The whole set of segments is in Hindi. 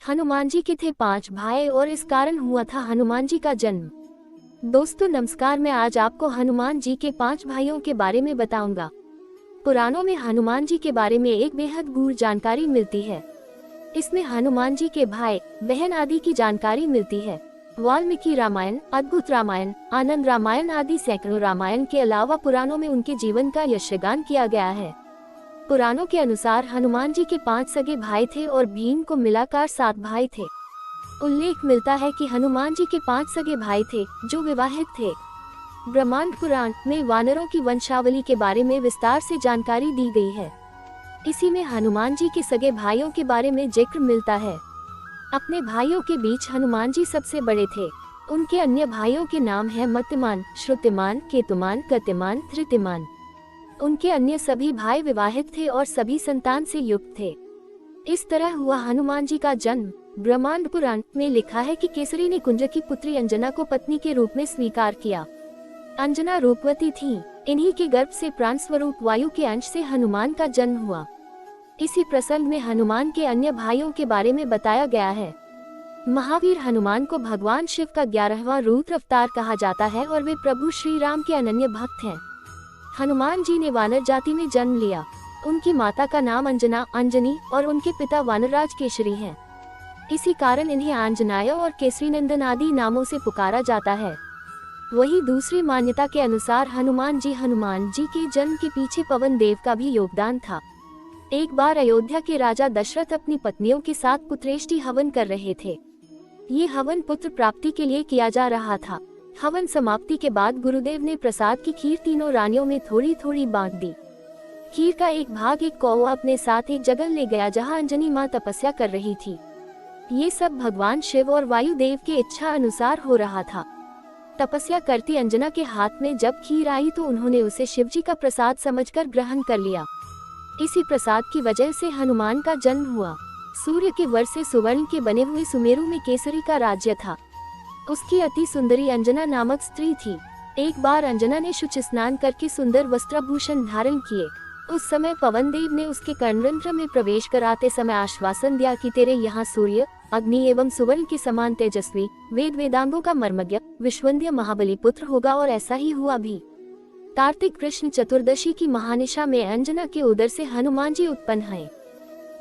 हनुमान जी के थे 5 भाई और इस कारण हुआ था हनुमान जी का जन्म। दोस्तों नमस्कार, मैं आज आपको हनुमान जी के 5 भाइयों के बारे में बताऊंगा। पुराणों में हनुमान जी के बारे में एक बेहद गूढ़ जानकारी मिलती है। इसमें हनुमान जी के भाई बहन आदि की जानकारी मिलती है। वाल्मीकि रामायण, अद्भुत रामायण, आनंद रामायण आदि सैकड़ों रामायण के अलावा पुराणों में उनके जीवन का यशगान किया गया है। पुराणों के अनुसार हनुमान जी के 5 सगे भाई थे और भीम को मिलाकर 7 भाई थे। उल्लेख मिलता है कि हनुमान जी के 5 सगे भाई थे जो विवाहित थे। ब्रह्मांड पुराण में वानरों की वंशावली के बारे में विस्तार से जानकारी दी गई है। इसी में हनुमान जी के सगे भाइयों के बारे में जिक्र मिलता है। अपने भाइयों के बीच हनुमान जी सबसे बड़े थे। उनके अन्य भाइयों के नाम है मतिमान, श्रुतिमान, केतुमान, गतिमान, धृतिमान। उनके अन्य सभी भाई विवाहित थे और सभी संतान से युक्त थे। इस तरह हुआ हनुमान जी का जन्म। ब्रह्मांड पुराण में लिखा है कि केसरी ने कुंज की पुत्री अंजना को पत्नी के रूप में स्वीकार किया। अंजना रूपवती थी। इन्हीं के गर्भ से प्राण स्वरूप वायु के अंश से हनुमान का जन्म हुआ। इसी प्रसंग में हनुमान के अन्य भाइयों के बारे में बताया गया है। महावीर हनुमान को भगवान शिव का 11वां रुद्र अवतार कहा जाता है और वे प्रभु श्री राम के अनन्य भक्त हैं। हनुमान जी ने वानर जाति में जन्म लिया। उनकी माता का नाम अंजना, अंजनी और उनके पिता वानरराज केसरी हैं। इसी कारण इन्हें आंजनाय और केसरी नंदन आदि नामों से पुकारा जाता है। वहीं दूसरी मान्यता के अनुसार हनुमान जी के जन्म के पीछे पवन देव का भी योगदान था। एक बार अयोध्या के राजा दशरथ अपनी पत्नियों के साथ पुत्रेष्टि हवन कर रहे थे। ये हवन पुत्र प्राप्ति के लिए किया जा रहा था। हवन समाप्ति के बाद गुरुदेव ने प्रसाद की खीर तीनों रानियों में थोड़ी थोड़ी बांट दी। खीर का एक भाग एक कौवा अपने साथ एक जगह ले गया जहां अंजनी मां तपस्या कर रही थी। ये सब भगवान शिव और वायुदेव की इच्छा अनुसार हो रहा था। तपस्या करती अंजना के हाथ में जब खीर आई तो उन्होंने उसे शिवजी का प्रसाद समझकर ग्रहण कर लिया। इसी प्रसाद की वजह से हनुमान का जन्म हुआ। सूर्य के वर से सुवर्ण के बने हुए सुमेरु में केसरी का राज्य था। उसकी अति सुंदरी अंजना नामक स्त्री थी। एक बार अंजना ने शुच स्नान करके सुंदर वस्त्राभूषण धारण किए। उस समय पवन देव ने उसके कर्णरंध्र में प्रवेश कराते समय आश्वासन दिया कि तेरे यहाँ सूर्य, अग्नि एवं सुवर्ण के समान तेजस्वी, वेद वेदांगों का मर्मज्ञ, विश्वंध्य महाबली पुत्र होगा। और ऐसा ही हुआ भी। कार्तिक कृष्ण चतुर्दशी की महानिशा में अंजना के उदर से हनुमान जी उत्पन्न हुए।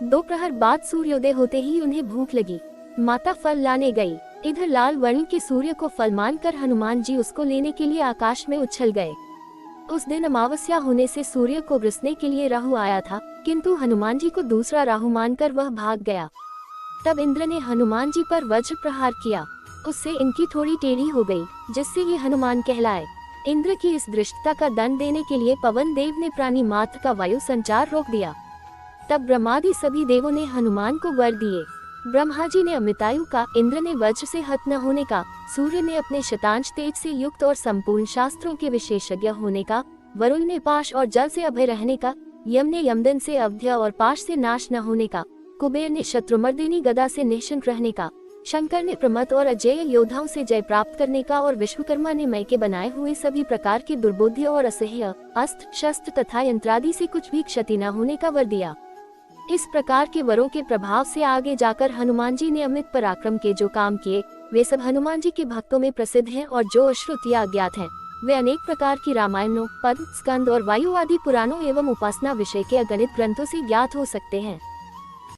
दोपहर बाद सूर्योदय होते ही उन्हें भूख लगी। माता फल लाने गई। इधर लाल वर्ण के सूर्य को फल मानकर हनुमान जी उसको लेने के लिए आकाश में उछल गए। उस दिन अमावस्या होने से सूर्य को ग्रसने के लिए राहु आया था, किंतु हनुमान जी को दूसरा राहु मानकर वह भाग गया। तब इंद्र ने हनुमान जी पर वज्र प्रहार किया। उससे इनकी थोड़ी टेढ़ी हो गई, जिससे ये हनुमान कहलाए। इंद्र की इस दृष्टता का दंड देने के लिए पवन देव ने प्राणी मात्र का वायु संचार रोक दिया। तब ब्रह्मादि सभी देवों ने हनुमान को वर दिए। ब्रह्मा जी ने अमृतायु का, इंद्र ने वज्र से हत न होने का, सूर्य ने अपने शतांश तेज से युक्त और संपूर्ण शास्त्रों के विशेषज्ञ होने का, वरुण ने पाश और जल से अभय रहने का, यम ने यमदन से अवध्य और पाश से नाश न होने का, कुबेर ने शत्रुमर्दिनी गदा से निःशंक रहने का, शंकर ने प्रमथ और अजेय योद्धाओं से जय प्राप्त करने का और विश्वकर्मा ने मय के बनाए हुए सभी प्रकार के दुर्बोध्य और असह्य अस्त्र शस्त्र तथा यंत्रादि से कुछ भी क्षति न होने का वर दिया। इस प्रकार के वरों के प्रभाव से आगे जाकर हनुमान जी ने अमित पराक्रम के जो काम किए वे सब हनुमान जी के भक्तों में प्रसिद्ध हैं और जो अश्रुत या अज्ञात हैं वे अनेक प्रकार की रामायणों, पद्म, स्कंद और वायु आदि पुराणों एवं उपासना विषय के अगणित ग्रंथों से ज्ञात हो सकते हैं।